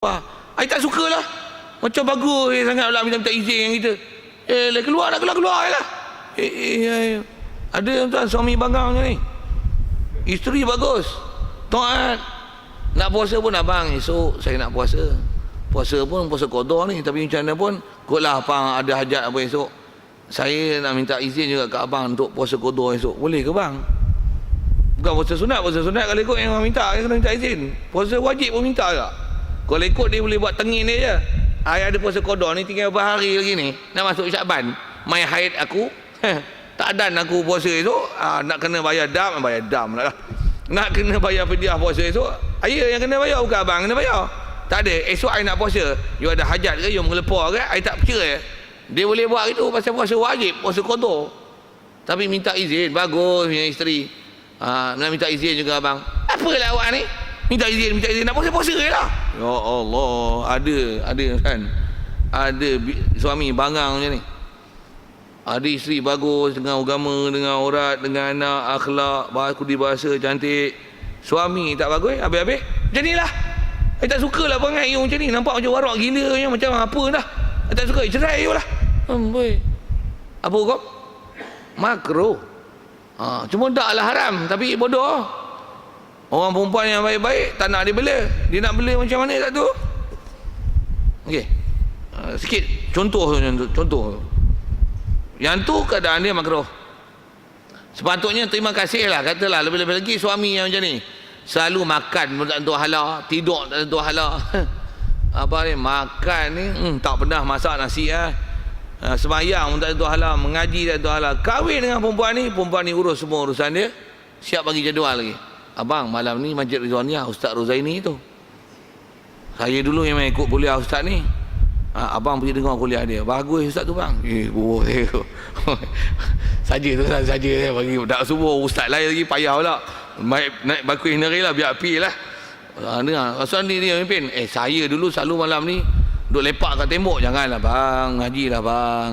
Wah, I tak suka lah. Macam bagus sangat pula minta izin dengan kita. Keluar lah. Ada tuan suami bangang macam ni. Isteri bagus. Taat. Nak puasa pun abang, esok saya nak puasa. Puasa pun puasa qada ni, tapi macam mana pun kotlah abang ada hajat apa esok. Saya nak minta izin juga kat abang untuk puasa qada esok. Boleh ke bang? Bukan puasa sunat kalau ikut yang minta, saya kena minta izin. Puasa wajib pun minta tak? Kalau ikut dia boleh buat tengin dia je. Saya ada puasa qada ni tinggal berapa hari lagi ni, nak masuk Syaban. Mai haid aku, tak dan aku puasa esok, nak kena bayar dam lah. Nak kena bayar fidyah puasa esok, saya yang kena bayar, bukan abang kena bayar. Tak ada, esok saya nak puasa, you ada hajat ke, you mengelepar ke, saya tak percaya. Dia boleh buat itu pasal puasa wajib, puasa qada. Tapi minta izin, bagus punya isteri. Nak minta izin juga abang. Apalah awak ni? Minta izin, nak puasa je lah. Ya Allah, ada kan. Ada suami bangang macam ni. Ada isteri bagus dengan agama, dengan aurat, dengan anak, akhlak, budi bahasa cantik. Suami tak bagus, habis-habis macam ni lah. Saya tak suka lah perangai you macam ni. Nampak macam warak gila je, macam apa dah. Saya tak suka, cerai you lah. Apa hukum? Makruh. Cuma tak lah haram, tapi bodoh. Orang perempuan yang baik-baik tak nak dia bela. Dia nak bela macam mana tak tu? Okey. Sikit contoh. Yang tu keadaan dia makruh. Sepatutnya terima kasih lah, katalah lebih-lebih lagi suami yang macam ni. Selalu makan pun tak tentu halal, tidur tak tentu halal. Apa ni, makan ni tak pernah masak nasi sembahyang pun tak tentu halal, mengaji tak tentu halal. Kahwin dengan perempuan ni urus semua urusan dia, siap bagi jadual lagi. Abang, malam ni Masjid Ridwaniyah Ustaz Rozaini tu. Saya dulu memang ikut kuliah Ustaz ni. Abang pergi dengar kuliah dia. Bagus Ustaz tu bang. Saja bagi tak subuh Ustaz lain lagi payah pula. Naik baku sendiri lah, biar api lah. Dengar Ustaz ni dia pimpin. Saya dulu selalu malam ni duduk lepak kat tembok. Janganlah bang, ngajilah bang.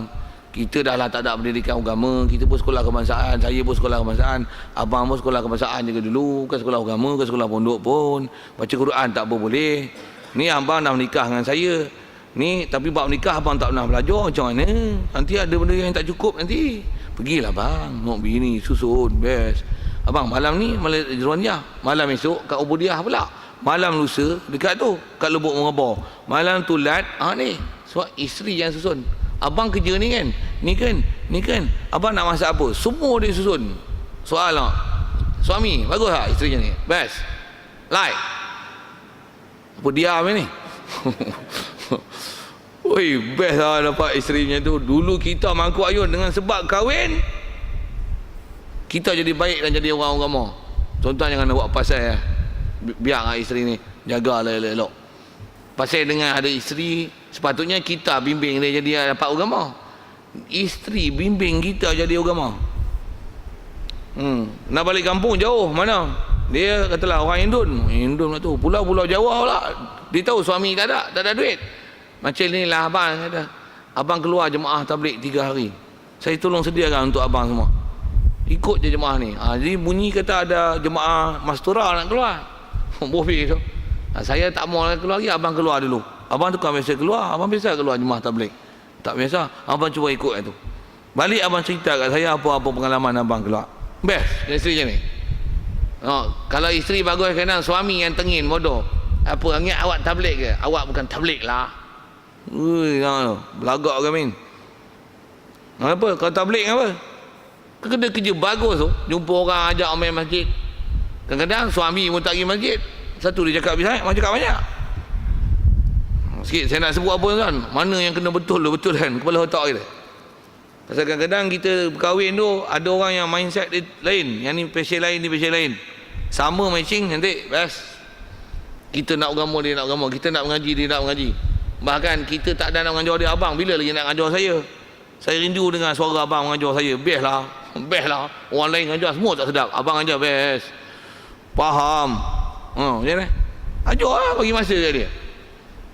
Kita dah lah tak ada pendidikan agama. Kita pun sekolah kebangsaan. Saya pun sekolah kebangsaan. Abang pun sekolah kebangsaan juga dulu. Bukan sekolah agama, bukan sekolah pondok pun. Baca Quran tak apa boleh. Ni abang dah menikah dengan saya. Ni tapi bab nikah abang tak pernah belajar. Macam mana? Nanti ada benda yang tak cukup nanti. Pergilah bang. Nak bini susun. Best. Abang malam ni Ridwaniyah. Malam esok kat Ubudiah pula. Malam lusa dekat tu. Kat Lubuk Mengebor. Malam tulat. Ni. Sebab isteri yang susun. Abang kerja ni kan. Abang nak masak apa? Semua dia susun. Soal tak? Suami, bagus tak isteri ni? Best. Like. Apa diam ni? Oi, best lah dapat isterinya tu. Dulu kita mangkuk ayun dengan sebab kahwin, kita jadi baik dan jadi orang agama. Contoh jangan buat pasal biar isteri ni jagalah elok-elok. Pasal dengan ada isteri, sepatutnya kita bimbing dia jadi dapat agama. Isteri bimbing kita jadi agama. Nak balik kampung jauh mana? Dia katalah orang Indon lah tu. Pulau-pulau Jawa lah. Dia tahu suami tak ada duit. Macam ni lah abang kata. Abang keluar jemaah tabligh 3 hari. Saya tolong sediakan untuk abang semua. Ikut je jemaah ni. Jadi bunyi kata ada jemaah Mastura nak keluar. Boleh tu. Saya tak mau keluar lagi, abang keluar dulu. Abang tu kan biasa keluar, abang biasa keluar jemaah tabligh. Tak biasa, abang cuba ikut itu. Balik abang cerita kat saya apa-apa pengalaman abang keluar. Best, isteri macam ni. Kalau isteri bagus kadang suami yang tengin bodoh. Apa ingat awak tabligh ke? Awak bukan tabligh lah. Belagak ke min? Apa? Kau tabligh apa? Kena kerja bagus tu. Jumpa orang ajak main masjid. Kadang-kadang suami pun tak pergi masjid. Satu dia cakap bisa, macam cakap banyak. Sikit saya nak sebut apa kan? Mana yang kena betul kan kepala otak kita. Pasal kadang-kadang kita berkahwin tu ada orang yang mindset dia lain. Yang ni passion lain, ni passion lain. Sama matching nanti best. Kita nak agama, dia nak agama. Kita nak mengaji, dia nak mengaji. Bahkan kita tak ada nak mengajar dia. Abang bila lagi nak mengajar saya? Saya rindu dengan suara abang mengajar saya. Best lah. Orang lain mengajar semua tak sedap. Abang mengajar best. Faham. Macam mana? Ajar lah bagi masa kat dia.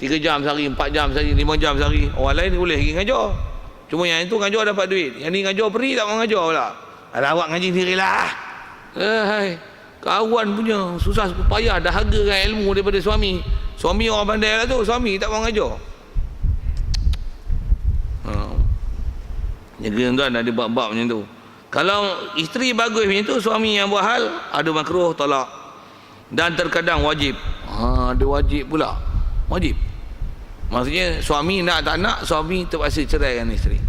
3 jam sehari, 4 jam sehari, 5 jam sehari. Orang lain boleh pergi mengajar. Cuma yang itu mengajar dapat duit. Yang ni mengajar free tak mau mengajar pula. Alah awak ngaji sendirilah. Kawan punya susah payah dah hargakan ilmu daripada suami. Suami orang pandai lah tu, suami tak mau ngajar. Jadi tuan ada bab-bab macam tu. Kalau isteri bagus macam tu, suami yang buat hal, ada makruh tolak. Dan terkadang wajib. Ada wajib pula. Wajib. Maksudnya suami nak tak nak, suami terpaksa ceraikan isteri.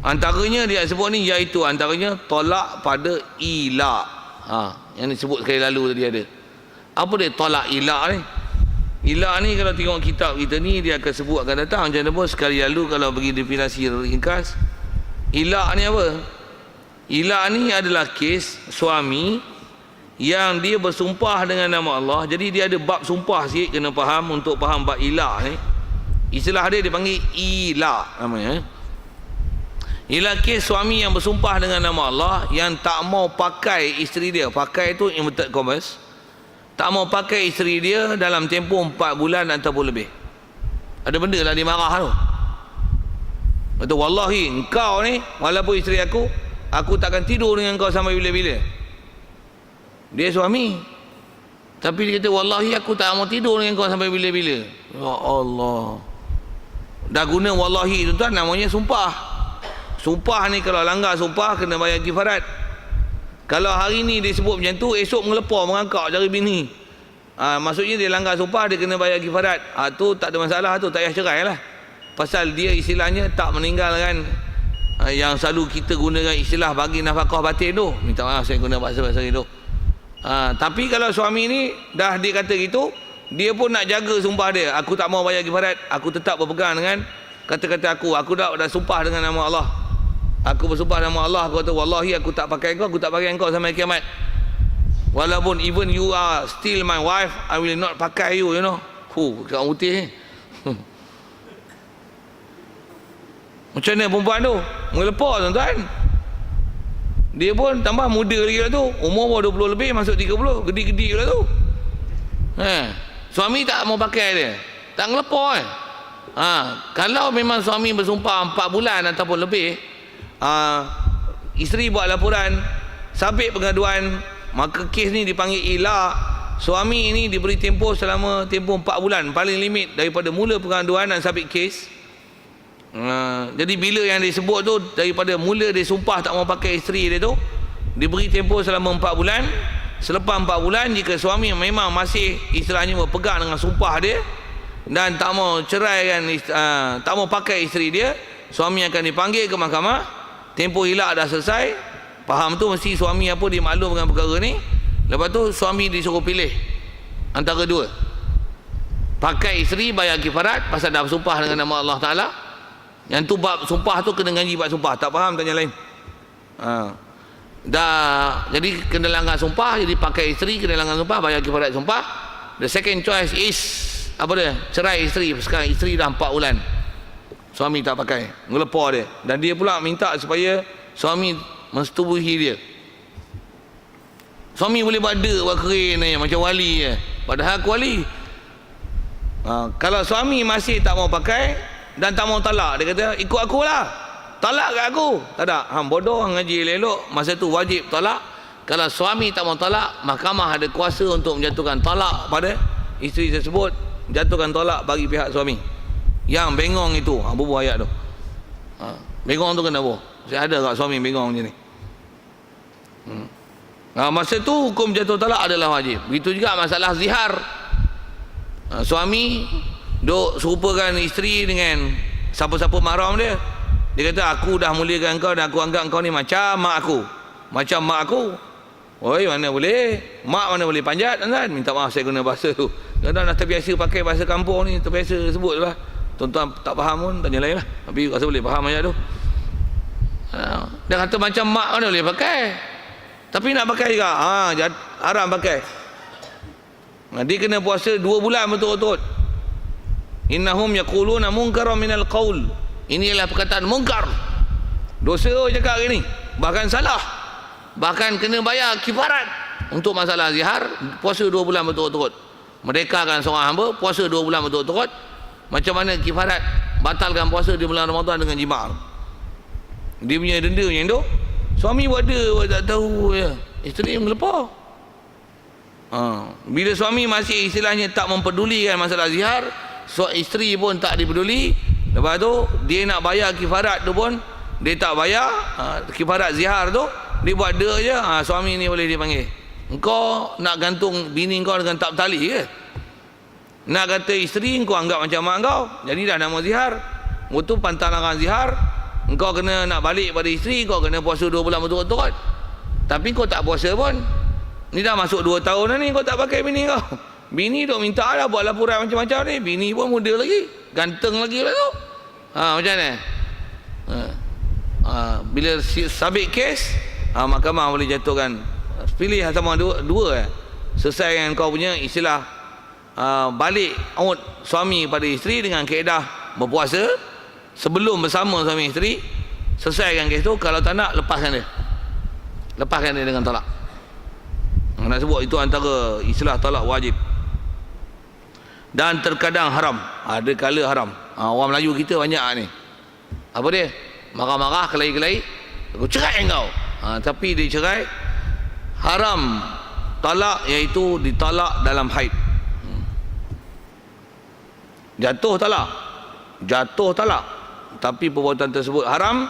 Antaranya dia sebut ni, iaitu antaranya tolak pada ila. Yang disebut sekali lalu tadi ada. Apa dia tolak ila ni? Ila ni kalau tengok kitab kita ni, dia akan sebut akan datang macam mana pun. Sekali lalu kalau bagi definisi ringkas, ila ni apa? Ila ni adalah kes suami yang dia bersumpah dengan nama Allah. Jadi dia ada bab sumpah sikit, kena faham untuk faham bab ila ni. Istilah dia dipanggil ila namanya. Ila kes suami yang bersumpah dengan nama Allah, yang tak mau pakai isteri dia. Pakai tu inverted commas. Tak mau pakai isteri dia dalam tempoh 4 bulan ataupun lebih. Ada benda lah dia marah tu. Kata, wallahi engkau ni, walaupun isteri aku takkan tidur dengan kau sampai bila-bila. Dia suami, tapi dia kata, wallahi aku tak mau tidur dengan kau sampai bila-bila. Ya Allah. Dah guna wallahi tu tuan, namanya sumpah. Sumpah ni kalau langgar sumpah, kena bayar kifarat. Kalau hari ni dia sebut macam tu, esok mengelepar mengangkak cari bini. Maksudnya dia langgar sumpah, dia kena bayar kifarat. Tu tak ada masalah, tu tak payah cerai lah. Pasal dia istilahnya tak meninggalkan yang selalu kita gunakan istilah bagi nafkah batin tu. Minta maaf saya guna bahasa-bahasa itu. Tapi kalau suami ni dah dia kata gitu, dia pun nak jaga sumpah dia. Aku tak mau bayar kifarat, aku tetap berpegang dengan kata-kata aku dah sumpah dengan nama Allah. Aku bersumpah nama Allah, aku kata wallahi aku tak pakai kau sampai kiamat. Walaupun even you are still my wife, I will not pakai you, you know. Cakap putih ni. Macam mana perempuan tu? Mengelepar tuan-tuan. Dia pun tambah muda lagi lah tu. Umur baru 20 lebih, masuk 30. Gedi-gedi lah tu. Suami tak mau pakai dia. Tak ngelepar kan? Kalau memang suami bersumpah 4 bulan ataupun lebih, isteri buat laporan, sabit pengaduan, maka kes ni dipanggil ila. Suami ini diberi tempoh selama tempoh 4 bulan, paling limit daripada mula pengaduan dan sabit kes. Jadi bila yang disebut tu, daripada mula dia sumpah tak mau pakai isteri dia tu, diberi tempoh selama 4 bulan. Selepas 4 bulan, jika suami memang masih istilahnya berpegang dengan sumpah dia dan tak mau ceraikan, tak mau pakai isteri dia, suami akan dipanggil ke mahkamah. Tempoh hilak dah selesai. Faham tu mesti suami apa dia maklum dengan perkara ni. Lepas tu suami disuruh pilih antara dua. Pakai isteri bayar kifarat pasal dah bersumpah dengan nama Allah Ta'ala. Yang tu bab sumpah tu kena ngaji bab sumpah. Tak faham tanya lain. Dah jadi kena langgar sumpah, jadi pakai isteri kena langgar sumpah, bayar kifarat sumpah. The second choice is apa dia? Cerai isteri. Sekarang isteri dah 4 bulan. Suami tak pakai, ngelepar dia. Dan dia pula minta supaya suami mensetubuhi dia. Suami boleh buat buat keren ni, macam wali je. Padahal aku wali. Kalau suami masih tak mau pakai dan tak mau talak, dia kata ikut aku lah, talak kat aku. Tak ada, bodoh ngaji elok. Masa tu wajib talak. Kalau suami tak mau talak, mahkamah ada kuasa untuk menjatuhkan talak pada isteri tersebut. Jatuhkan talak bagi pihak suami. Yang bengong itu, bubuh ayat tu. Bengong tu kena buh. Saya ada kat suami bengong macam ni. Masa tu hukum jatuh talak adalah wajib. Begitu juga masalah zihar. Suami duk serupakan isteri dengan siapa-siapa mahram dia. Dia kata aku dah muliakan kau dan aku anggap kau ni macam mak aku. Macam mak aku. Oi, mana boleh? Mak mana boleh panjat kan? Minta maaf saya guna bahasa tu. Kadang dah terbiasa pakai bahasa kampung ni, terbiasa sebut lah. Tuan-tuan tak faham pun tanya lain lah. Tapi rasa boleh faham ayat tu. Dia kata macam mak mana boleh pakai. Tapi nak pakai juga, haram pakai. Dia kena puasa 2 bulan betul-betul. Innahum yaquluna munkaran minal qaul. Ini adalah perkataan mungkar. Dosa cakap hari ni. Bahkan salah. Bahkan kena bayar kifarat. Untuk masalah zihar, puasa 2 bulan betul-betul. Merdekakan seorang hamba, puasa 2 bulan betul-betul. Macam mana kifarat batalkan puasa di bulan Ramadan dengan jima'. Dia punya denda macam tu. Suami buat dia, tak tahu ya. Isteri mengelepar. Bila suami masih istilahnya tak mempedulikan masalah zihar, isteri pun tak dipeduli, lepas tu dia nak bayar kifarat tu pun dia tak bayar, kifarat zihar tu dia buat dia je, suami ni boleh dipanggil. Engkau nak gantung bini kau dengan tak bertali ke? Nak kata isteri kau anggap macam mak kau, jadi dah nama zihar. Itu pantalangan zihar. Engkau kena nak balik pada isteri, kau kena puasa 2 bulan berturut-turut. Tapi kau tak puasa pun. Ni dah masuk 2 tahun dah ni kau tak pakai bini kau. Bini duk minta dah buat laporan macam-macam ni. Bini pun muda lagi, ganteng lagi lah tu. Macam mana? Bila sabit kes, mahkamah boleh jatuhkan. Pilih sama dua selesaikan kau punya istilah balik out suami pada isteri dengan kaedah berpuasa sebelum bersama suami isteri. Selesaikan kes tu. Kalau tak nak, lepaskan dia dengan talak. Nak sebut itu antara istilah talak wajib. Dan terkadang haram, ada kala haram. Orang Melayu kita banyak ni, apa dia, marah-marah, kelahi-kelahi, aku cerai engkau. Tapi dia cerai haram talak, iaitu ditalak dalam haid. Jatuh talak, tapi perbuatan tersebut haram.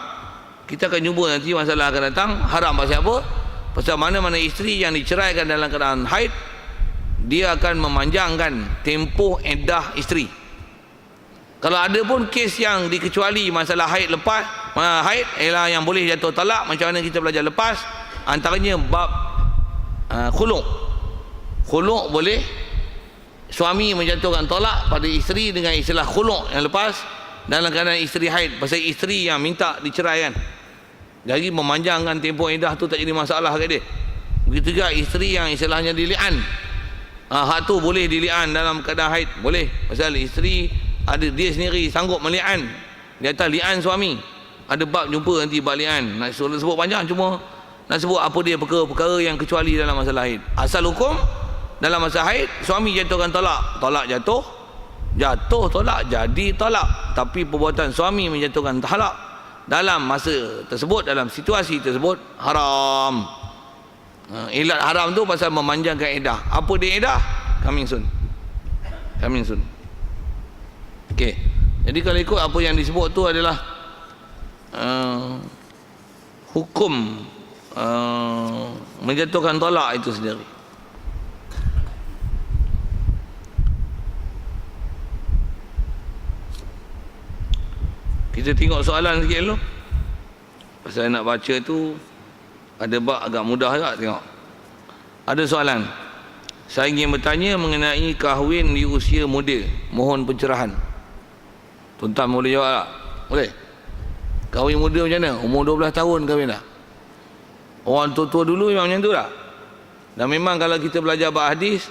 Kita akan jumpa nanti masalah akan datang. Haram pasal apa? Pasal mana-mana isteri yang diceraikan dalam keadaan haid, dia akan memanjangkan tempoh iddah isteri. Kalau ada pun kes yang dikecuali masalah haid lepas, haid ialah yang boleh jatuh talak. Macam mana kita belajar lepas, antaranya bab khuluk. Khuluk boleh suami menjatuhkan talak pada isteri dengan istilah khuluk yang lepas dalam keadaan isteri haid, pasal isteri yang minta diceraikan. Jadi memanjangkan tempoh iddah tu tak jadi masalah kat dia. Begitu juga isteri yang istilahnya dili'an. Hak tu boleh dili'an dalam keadaan haid, boleh. Pasal isteri ada dia sendiri sanggup meli'an di atas li'an suami. Ada bab jumpa nanti bab li'an. Nak sebut panjang, cuma nak sebut apa dia perkara-perkara yang kecuali dalam masalah haid. Asal hukum dalam masa haid, suami jatuhkan talak, talak jatuh talak, jadi talak. Tapi perbuatan suami menjatuhkan talak dalam masa tersebut, dalam situasi tersebut, haram. Ilat haram tu pasal memanjangkan iddah. Apa dia iddah? Coming soon. Okey. Jadi kalau ikut apa yang disebut tu adalah hukum menjatuhkan talak itu sendiri. Kita tengok soalan sikit dulu. Pasal nak baca tu ada bab agak mudah juga tengok. Ada soalan. Saya ingin bertanya mengenai kahwin di usia muda. Mohon pencerahan. Tuan-tuan boleh jawab tak? Boleh? Kahwin muda macam mana? Umur 12 tahun kahwin dah. Orang tua-tua dulu memang macam tu tak? Dan memang kalau kita belajar bab hadis,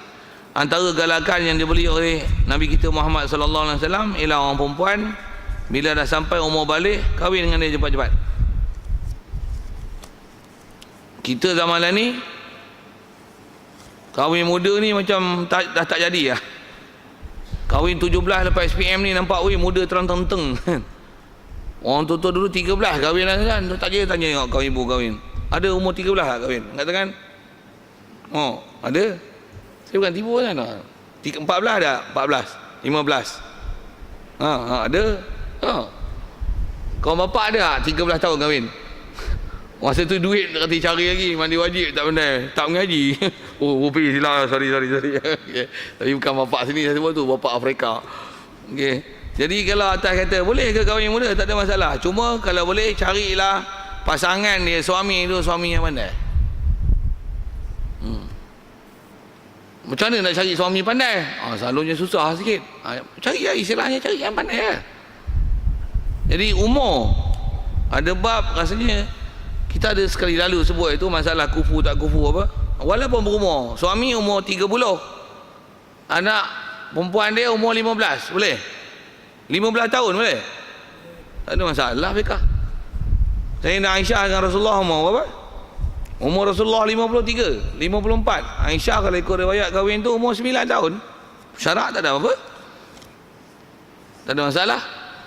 antara galakan yang diberi oleh Nabi kita Muhammad sallallahu alaihi wasallam ialah orang perempuan bila dah sampai umur balik, kahwin dengan dia cepat-cepat. Kita zaman lah ni, kahwin muda ni macam dah tak jadi lah. Kahwin 17 lepas SPM ni nampak, weh muda terang-teng. Orang tua-tua dulu 13 kahwin lah kan. Tak je tanya tengok kau ibu kahwin. Ada umur 13 tak kahwin? Katakan. Oh, ada. Saya bukan tipu kan. 14 dah, 14, 15. Ada. Kau bapak ada 13 tahun kahwin. Masa tu duit kata cari lagi, mandi wajib tak pandai, tak mengaji. Rupi silap, sorry. Okay. Tapi bukan bapak sini saya sebut tu, bapak Afrika. Okey. Jadi kalau atas kata boleh ke kahwin muda, tak ada masalah. Cuma kalau boleh carilah pasangan dia, suami tu suami yang pandai. Macam mana nak cari suami pandai? Selalunya susah sikit. Cari lah, istilahnya cari yang pandai lah. Jadi umur ada bab, rasanya kita ada sekali lalu sebut itu masalah kufu tak kufu apa. Walaupun berumur, suami umur 30, anak perempuan dia umur 15, boleh? 15 tahun boleh? Tak ada masalah fiqah. Sayyidina Aisyah dengan Rasulullah umur berapa? Umur Rasulullah 53, 54. Aisyah kalau ikut riwayat kahwin tu umur 9 tahun. Syarat tak ada apa? Tak ada masalah.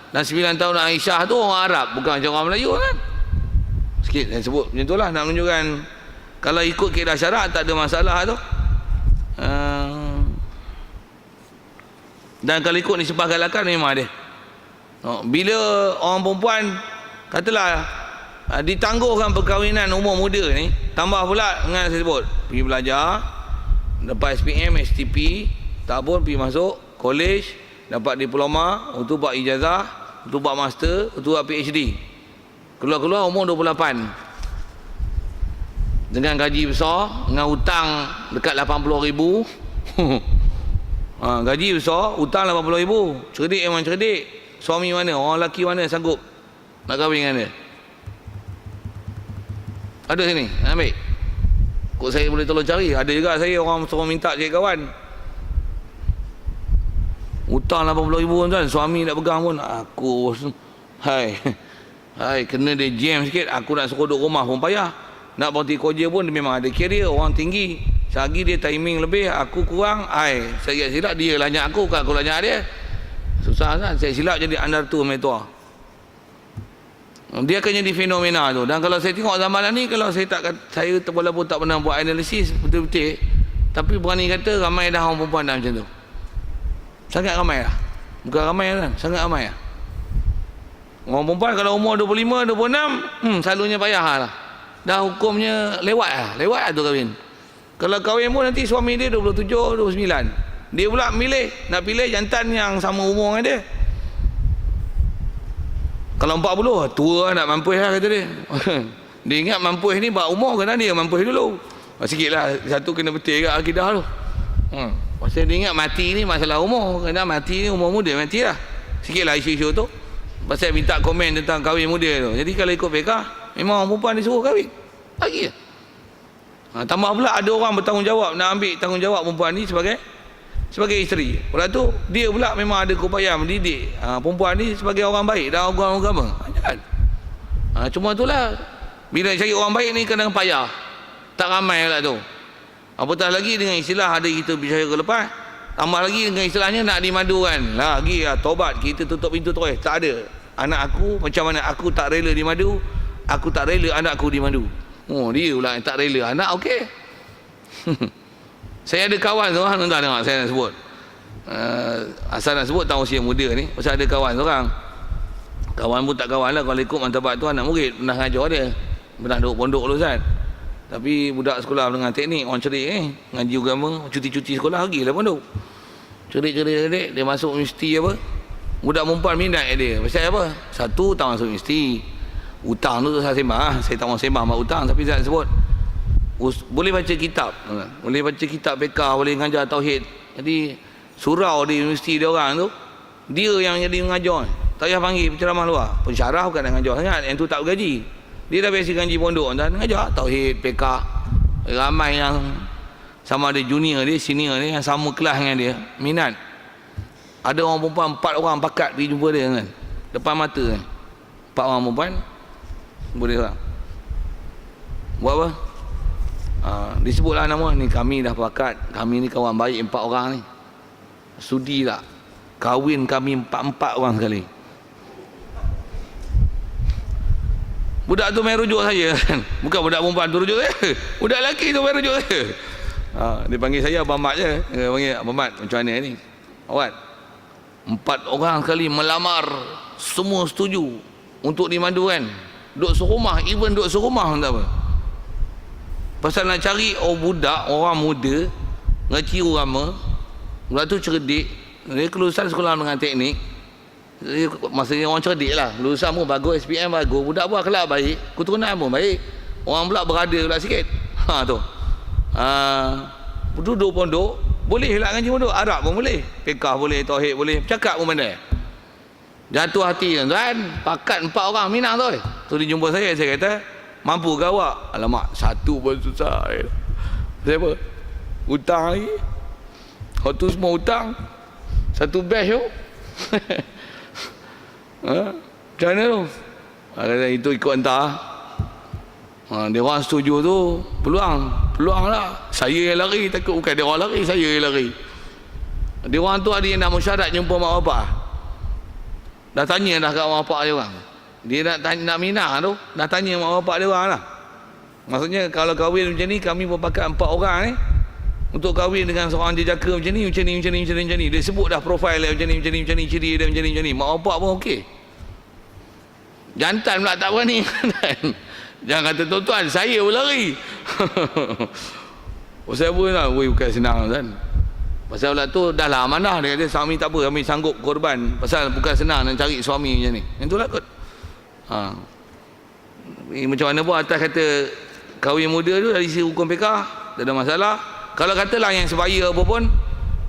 Dan 9 tahun Aisyah tu orang Arab, bukan macam orang Melayu kan. Sikit saya sebut macam itulah, nak menunjukkan kalau ikut kaedah syarak tak ada masalah tu. Dan kalau ikut nisbah galakan memang ada. Bila orang perempuan katalah ditangguhkan perkahwinan umur muda ni, tambah pula dengan saya sebut pergi belajar, dapat SPM, STP, tak pun pergi masuk college, dapat diploma, untuk buat ijazah, untuk buat master, untuk buat PhD. Keluar-keluar umur 28 dengan gaji besar, dengan hutang dekat 80,000. Gaji besar, hutang 80,000. Cerdik memang cerdik. Suami mana, orang lelaki mana sanggup nak kahwin dengan dia? Ada sini, ambil. Kok saya boleh tolong cari? Ada juga saya orang suruh minta cari kawan. Hutang 80,000 tuan, suami nak pegang pun aku hai kena dia jam sikit, aku nak suruh duduk rumah pun payah. Nak berhenti kerja pun dia memang ada career, orang tinggi. Selagi dia timing lebih, aku kurang, saya silap dia lanyak aku, bukan aku lanyak dia. Susah kan, saya silap jadi andar tu metua. Dia akan jadi fenomena tu. Dan kalau saya tengok zaman ni, kalau saya walaupun tak pernah buat analisis betul-betul, tapi berani kata ramai dah orang perempuan dah macam tu. Sangat ramai lah. Bukan ramai kan, sangat ramai lah. Orang perempuan kalau umur 25, 26, selalunya payah lah. Dah hukumnya lewat lah tu kahwin. Kalau kahwin pun nanti suami dia 27, 29. Dia pula nak pilih jantan yang sama umur dengan dia. Kalau 40, tua nak mampus lah kata dia. Dia ingat mampus ni bak umur, kena dia mampus dulu. Sikit lah, satu kena betul kat akidah tu. Pasal dia ingat mati ni masalah umur. Kena mati ni umur muda, mati lah. Sikit lah isu-isu tu. Pasal minta komen tentang kahwin muda tu. Jadi kalau ikut fiqah, memang orang perempuan disuruh kahwin. Lagi lah. Tambah pula ada orang bertanggungjawab, nak ambil tanggungjawab perempuan ni sebagai isteri. Lepas tu dia pula memang ada upaya mendidik perempuan ni sebagai orang baik dan orang agama. Jangan. Cuma itulah, bila cari orang baik ni kadang payah. Tak ramai lah tu. Apatah lagi dengan istilah ada kita bicara lepas, tambah lagi dengan istilahnya nak dimadukan. Lagi tobat, kita tutup pintu terus. Tak ada. Anak aku macam mana aku tak rela dimadu, aku tak rela anakku dimadu. Dia pula yang tak rela anak, okey. Saya ada kawan seorang, entah dengar saya nak sebut. Asal nak sebut tahun usia muda ni, pasal ada kawan seorang. Kawan pun tak kawan lah, kalau ikut mantabat tu anak murid, pernah ngajar dia. Pernah duduk pondok dulu Ustaz. Tapi budak sekolah dengan teknik, orang cerik ngaji agama, cuti-cuti sekolah lagi lah pondok. Cerik-cerik dia masuk universiti apa. Budak perempuan minat dia. Pasal apa? Satu, tak masuk universiti. Hutang tu saya sembah. Saya tak mahu sembah mak hutang, tapi saya sebut boleh baca kitab. Boleh baca kitab fiqah, boleh mengajar tauhid. Jadi surau di universiti dia orang tu, dia yang jadi mengajar. Tak payah panggil penceramah luar. Pensyarah bukan nak mengajar sangat, yang tu tak bergaji. Dia dah biasa ngaji pondok dan mengajar tauhid, fiqah. Ramai yang sama ada junior dia, senior dia yang sama kelas dengan dia, minat. Ada orang perempuan 4 orang pakat pergi jumpa dia kan. Depan mata kan. 4 orang perempuan boleh lah. Buat apa? Disebutlah nama ni, kami dah pakat, kami ni kawan baik 4 orang ni. Sudi tak? Kahwin kami 4 orang sekali. Budak tu main rujuk saya kan. Bukan budak perempuan tu rujuk saya. Budak lelaki tu main rujuk saya. Dia panggil saya Abang Mat je. Dia panggil Abang Mat, macam mana ni? Awak 4 orang sekali melamar, semua setuju untuk dimandukan. Duduk serumah, even duduk serumah tak apa. Pasal nak cari budak, orang muda ngaji agama. Budak tu cerdik. Dia kelulusan sekolah dengan teknik. Maksudnya orang cerdik lah. Lulusan pun bagus, SPM bagus. Budak pun akhlak baik, keturunan pun baik. Orang pula berada pula sikit. Tu. Duduk pondok, boleh lah ngaji pondok. Arab pun boleh, fiqah boleh, tauhid boleh, cakap pun pandai. Jatuh hati kan, pakat 4 orang Minang tu. Tu dia jumpa saya kata, mampu ke awak? Alamak, satu pun susah. Saya apa? Hutang lagi. Waktu semua hutang. Satu batch tu. Macam mana tu? Kata itu ikut hantar. Dia orang setuju tu, peluang lah. Saya yang lari, takut bukan dia orang lari, saya yang lari. Dia orang tu ada yang nak mesyuarat jumpa mak bapak. Dah tanya dah kat mak bapak dia orang. Dia nak minah tu, dah tanya mak bapak dia orang lah. Maksudnya kalau kahwin macam ni, kami berpakat 4 orang ni, untuk kahwin dengan seorang jejaka macam ni. Dia sebut dah profil dia macam ni, ciri dia macam ni. Mak bapak pun okey. Jantan pula tak berani. Jangan kata tuan-tuan, saya pun lari. Pasal apa lah, bukan senang kan. Pasal pula tu dah lah amanah. Dia kata suami tak apa, kami sanggup korban. Pasal bukan senang nak cari suami macam ni. Yang tu lah kot. Macam mana pun atas kata kahwin muda tu dari sisi hukum fiqah tak ada masalah. Kalau katalah yang sebaya apa pun,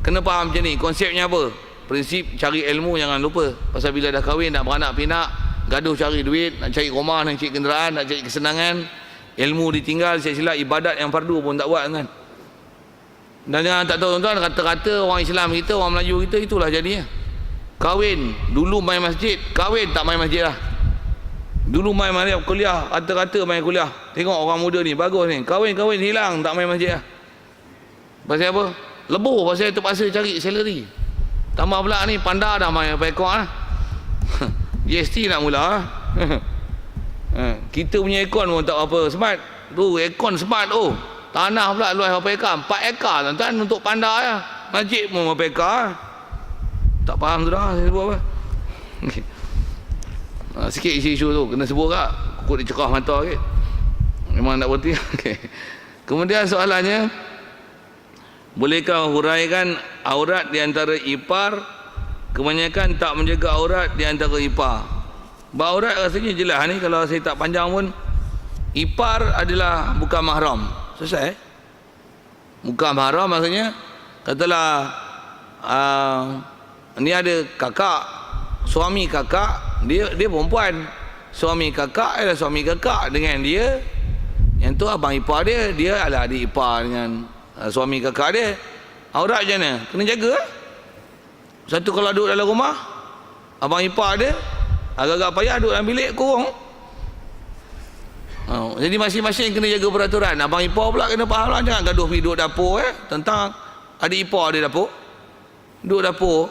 kena faham macam ni. Konsepnya apa? Prinsip cari ilmu jangan lupa. Pasal bila dah kahwin, nak beranak pinak, gaduh cari duit, nak cari rumah, nak cari kenderaan, nak cari kesenangan, ilmu ditinggal, silap ibadat yang fardu pun tak buat kan. Dan jangan tak tahu tuan-tuan, kata-kata orang Islam kita, orang Melayu kita, itulah jadinya. Kahwin, dulu main masjid, kahwin tak main masjid lah. Dulu main kuliah, kata-kata main kuliah. Tengok orang muda ni, bagus ni. Kahwin hilang, tak main masjid lah. Pasal apa? Lebur, pasal terpaksa cari salary. Tambah pula ni, panda dah main apa ekor lah. GST nak mula lah. Kita punya ekon pun tak apa smart. Tu ekon smart tu. Tanah pula luas berapa ekar? 4 ekar tuan-tuan untuk panda ya. Masjid pun berapa ekar? Tak faham tu dah saya sebut apa. Sikit isu-isu tu kena sebut kak. Kukut dia cerah mata sikit. Memang nak berhenti. Kemudian soalannya, bolehkah huraikan aurat di antara ipar? Kebanyakan tak menjaga aurat di antara ipar. Aurat rasanya jelas ni, kalau saya tak panjang pun, ipar adalah bukan mahram. Selesai. Bukan mahram maksudnya, katalah ni ada kakak, suami kakak, dia perempuan. Suami kakak adalah suami kakak dengan dia. Yang tu abang ipar dia, dia adalah adik ipar dengan suami kakak dia. Aurat macam mana? Kena jaga. Satu kalau duduk dalam rumah, abang ipar dia agak-agak payah duduk dalam bilik kurung. Jadi masing-masing kena jaga peraturan. Abang ipar pula kena faham lah, jangan gaduh pergi duduk dapur tentang adik ipar dia dapur. Duduk dapur,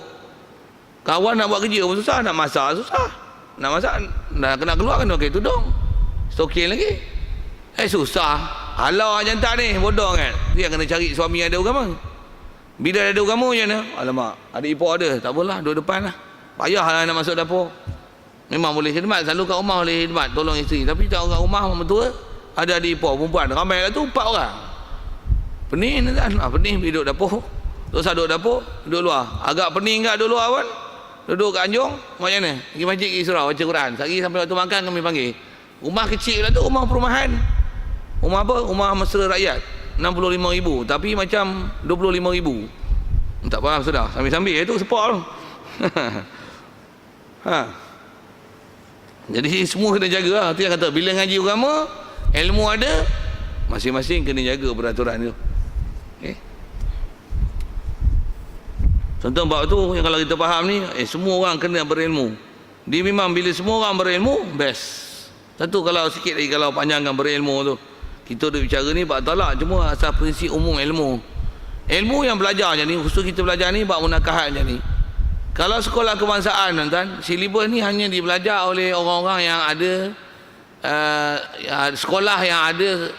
kawan nak buat kerja pun susah, nak masak susah. Nak masak, nak kena keluar kena pakai tudung, stokin lagi. Susah. Halau jantan ni, bodoh kan. Dia kena cari suami yang ada agama. Bila ada agama macam mana? Alamak, adik ipar ada, tak apalah, duduk depan lah. Payahlah nak masuk dapur. Memang boleh khidmat, selalu kat rumah boleh khidmat, tolong isteri. Tapi tak kat rumah mertua, ada adik ipar perempuan, ramai lah tu 4 orang. Pening kan? Pening pergi duduk dapur. Tak usah duduk dapur, duduk luar. Agak pening kat duduk luar pun, duduk kat Anjung, macam mana? Pergi masjid, pergi surau, baca Quran. Sehari sampai waktu makan kami panggil. Rumah kecil lah tu, rumah perumahan. Rumah apa? Rumah mesra rakyat. 65,000, tapi macam 25,000. Tak faham sudah. Sambil-sambil itu sepak tu. Jadi semua kena jaga lah. Itu yang kata, bila ngaji agama, ilmu ada, masing-masing kena jaga peraturan tu. Okay. Contoh bab tu, yang kalau kita faham ni, semua orang kena berilmu. Dia memang bila semua orang berilmu, best. Satu kalau sikit lagi, kalau panjangkan berilmu tu, kita duduk bicara ni bab talak, cuma asal prinsip umum ilmu. Ilmu yang belajar macam ni, khusus kita belajar ni bab munakahat macam ni. Kalau sekolah kebangsaan tuan-tuan, silibus ni hanya dibelajar oleh orang-orang yang ada sekolah yang ada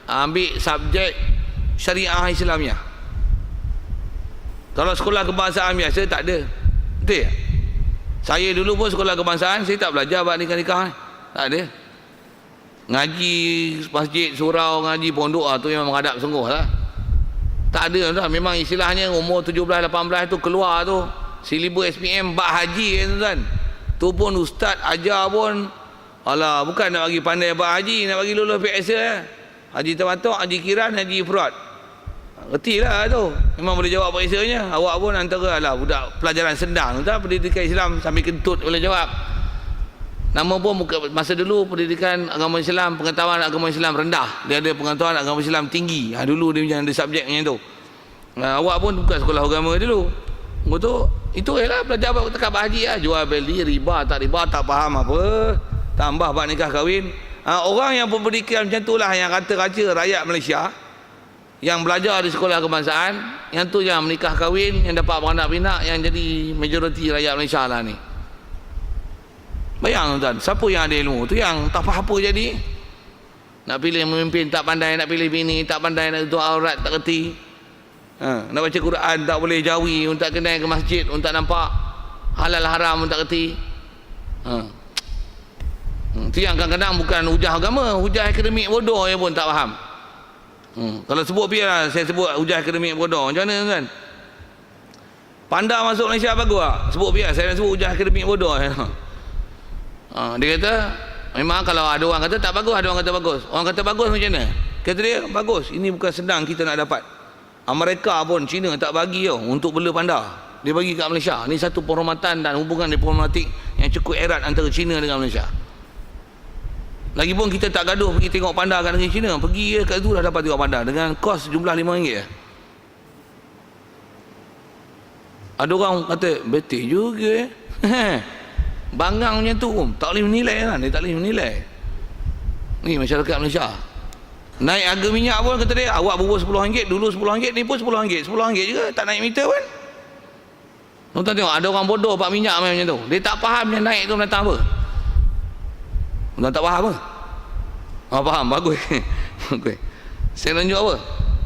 ambil subjek syariah Islamiah. Kalau sekolah kebangsaan biasa tak ada. Betul tak? Saya dulu pun sekolah kebangsaan, saya tak belajar bab nikah-nikah ni. Tak ada. Ngaji masjid, surau, ngaji pondok tu memang menghadap sungguh lah. Tak ada tuan, memang istilahnya umur 17-18 tu keluar tu silibus SPM bab haji tuan. Tu pun ustaz ajar pun, alah bukan nak bagi pandai bab haji, nak bagi lulus PSA. Haji tamattu', haji kiran, haji ifrad. Reti lah tu, memang boleh jawab PSA-nya. Awak pun antara lah budak pelajaran sedang tuan, pendidikan Islam sambil kentut boleh jawab. Nama pun masa dulu pendidikan agama Islam, pengetahuan agama Islam rendah. Dia ada pengetahuan agama Islam tinggi. Dulu dia macam ada subjek macam tu. Awak pun bukan sekolah agama dulu. Betul. Itu ialah belajar bab tekab haji lah. Jual beli, riba tak faham apa. Tambah bab nikah kahwin. Orang yang berpendidikan macam tu lah yang kata-kata rakyat Malaysia yang belajar di sekolah kebangsaan, yang tu yang menikah kahwin, yang dapat beranak pinak, yang jadi majoriti rakyat Malaysia lah ni. Bayang tuan, siapa yang ada ilmu tu yang tak faham apa jadi. Nak pilih memimpin tak pandai, nak pilih bini tak pandai, nak tutup aurat tak kerti. Nak baca Quran tak boleh jawi, tak kenal ke masjid, tak nampak halal haram, tak kerti. Itu yang kadang-kadang bukan hujah agama, hujah akademik bodoh dia pun tak faham. Kalau sebut biarlah saya sebut hujah akademik bodoh, macam mana kan? Panda masuk Malaysia bagus tak? Sebut biar saya sebut hujah akademik bodoh. Dia kata memang kalau ada orang kata tak bagus, ada orang kata bagus. Orang kata bagus macam mana? Kata dia bagus, ini bukan senang kita nak dapat. Amerika pun China tak bagi tau untuk bela panda. Dia bagi kat Malaysia. Ini satu penghormatan dan hubungan diplomatik yang cukup erat antara China dengan Malaysia. Lagipun kita tak gaduh pergi tengok panda kat negeri China. Pergi je kat situ dah dapat tengok panda dengan kos jumlah RM5. Ada orang kata betul juga bangang macam tu tak boleh menilai kan? Dia tak boleh menilai. Ni masyarakat Malaysia. Naik harga minyak pun kata dia awak bubur RM10, dulu RM10, ni pun RM10. RM10 juga tak naik meter pun. Tuan-tuan tengok ada orang bodoh pak minyak macam tu. Dia tak faham yang naik tu datang apa. Tuan tak faham apa? Faham, bagus. Bagus. Saya tunjuk apa?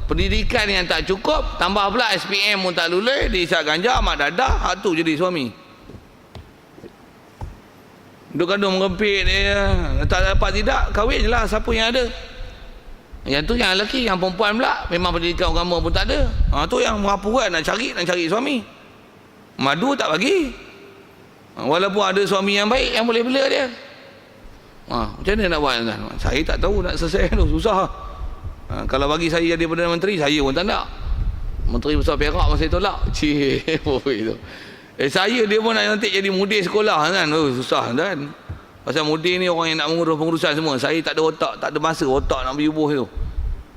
Pendidikan yang tak cukup, tambah pula SPM pun tak lulus, diisap ganja, mak dadah, hak tu jadi suami. Duduk-duduk merempit dia, tak dapat tidak, kahwin je lah siapa yang ada. Yang tu yang lelaki, yang perempuan pula memang pendidikan agama pun tak ada. Tu yang merapukan nak cari suami. Madu tak bagi. Walaupun ada suami yang baik yang boleh bela dia. Macam mana nak buat kan? Saya tak tahu nak selesai tu, susah. Kalau bagi saya jadi Perdana Menteri, saya pun tak nak. Menteri Besar Perak masa tolak. Itu. Saya dia pun nak nanti jadi mudir sekolah kan. Susah kan. Pasal mudir ni orang yang nak mengurus pengurusan semua. Saya tak ada otak, tak ada masa otak nak berjubuh tu.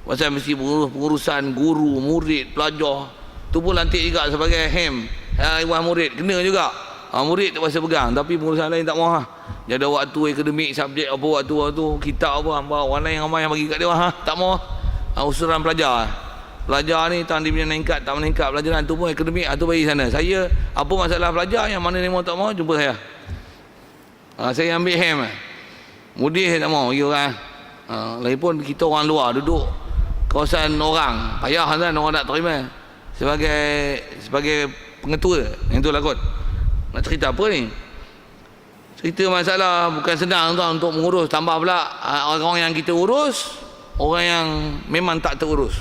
Pasal mesti mengurus pengurusan guru, murid, pelajar. Tu pun lantik juga sebagai hem. Iwan murid kena juga. Murid tak pasal pegang, tapi pengurusan lain tak mahu. Dia ada waktu akademik, subjek apa waktu kitab apa, orang lain ramai yang bagi kat dia tak mahu. Usulan pelajar. Pelajar ni tahun dia punya meningkat, tak meningkat pelajaran tu pun akademik, tu bagi sana. Saya apa masalah pelajar yang mana ni mau tak mau jumpa saya. Saya ambil hem. Mudir saya tak mau bagi orang. Lagipun kita orang luar duduk kawasan orang, payah kan orang nak terima. Sebagai pengetua yang tu lah kot. Nak cerita apa ni? Cerita masalah bukan senang tuan untuk mengurus, tambah pula orang yang kita urus, orang yang memang tak terurus.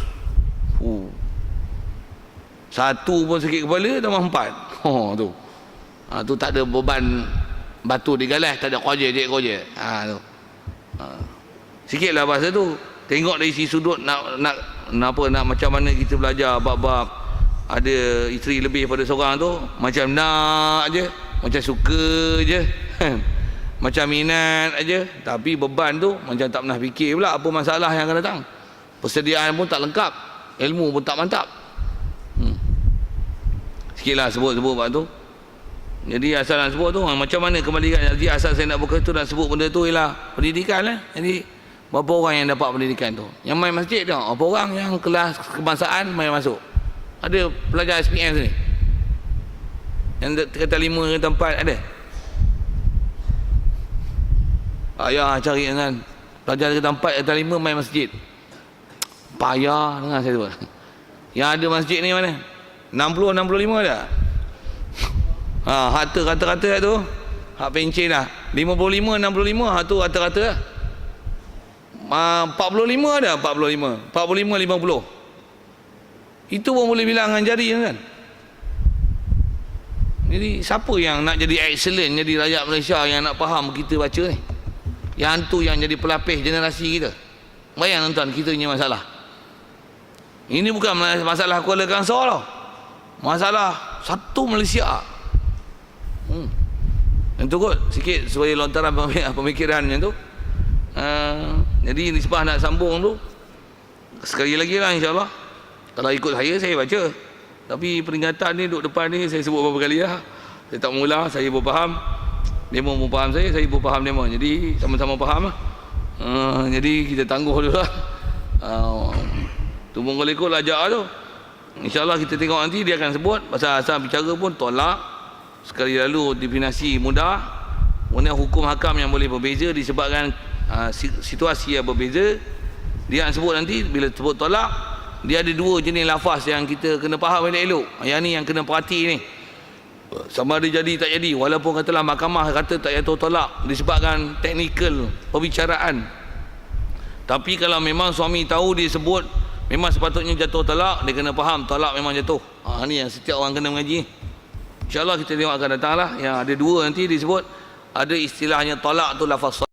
Satu pun sakit kepala tambah 4. Tu. Tu tak ada beban batu digalas, tak ada projek tu. Sikitlah bahasa tu. Tengok dari sisi sudut nak macam mana kita belajar bab-bab ada isteri lebih pada seorang tu, macam nak je, macam suka je, macam minat aja, tapi beban tu macam tak pernah fikir pula apa masalah yang akan datang. Persediaan pun tak lengkap, ilmu pun tak mantap. Sikitlah sebut bab tu. Jadi asal nak sebut tu macam mana kembalikan. Jadi asal saya nak buka tu nak sebut benda tu ialah pendidikan lah. Jadi berapa orang yang dapat pendidikan tu? Yang main masjid tu, berapa orang yang kelas kebangsaan main masuk? Ada pelajar SPM sini? Yang kata 5 kata 4 ada? Payah cari kan. Pelajar kata 4 kata 5 main masjid. Payah dengar saya tu. Yang ada masjid ni mana? 60-65 ada? Harta kata-kata tu hak pencen lah 55-65 hak tu kata-kata lah. 45 ada 45 45-50 itu pun boleh bilang dengan jari kan. Jadi siapa yang nak jadi excellent, jadi rakyat Malaysia yang nak faham kita baca ni? Yang tu yang jadi pelapis generasi kita. Bayang tuan, kita punya masalah ini bukan masalah Kuala Kangsar tau, masalah satu Malaysia. Yang tu kot sikit supaya lontaran pemikiran macam tu. Jadi nisbah nak sambung tu sekali lagi lah insyaAllah. Kalau ikut saya baca. Tapi peringatan ni duduk depan ni saya sebut beberapa kali lah. Saya tak mula, saya pun faham, demo pun faham saya pun faham demo. Jadi sama-sama faham lah. Jadi kita tangguh dulu lah. Tumpung kalau ikut lajak tu, InsyaAllah kita tengok nanti dia akan sebut. Pasal asal bicara pun tolak. Sekali lalu definisi mudah. Kemudian hukum hakam yang boleh berbeza disebabkan situasi yang berbeza. Dia akan sebut nanti bila sebut tolak, dia ada dua jenis lafaz yang kita kena faham elok-elok. Yang ni yang kena perhati ni. Sama ada jadi tak jadi, walaupun katalah mahkamah kata tak jatuh talak disebabkan teknikal perbicaraan. Tapi kalau memang suami tahu dia sebut memang sepatutnya jatuh talak, dia kena faham talak memang jatuh. Ni yang setiap orang kena mengaji. InsyaAllah kita tengok akan datang lah. Yang ada dua nanti disebut, ada istilahnya talak tu lafaz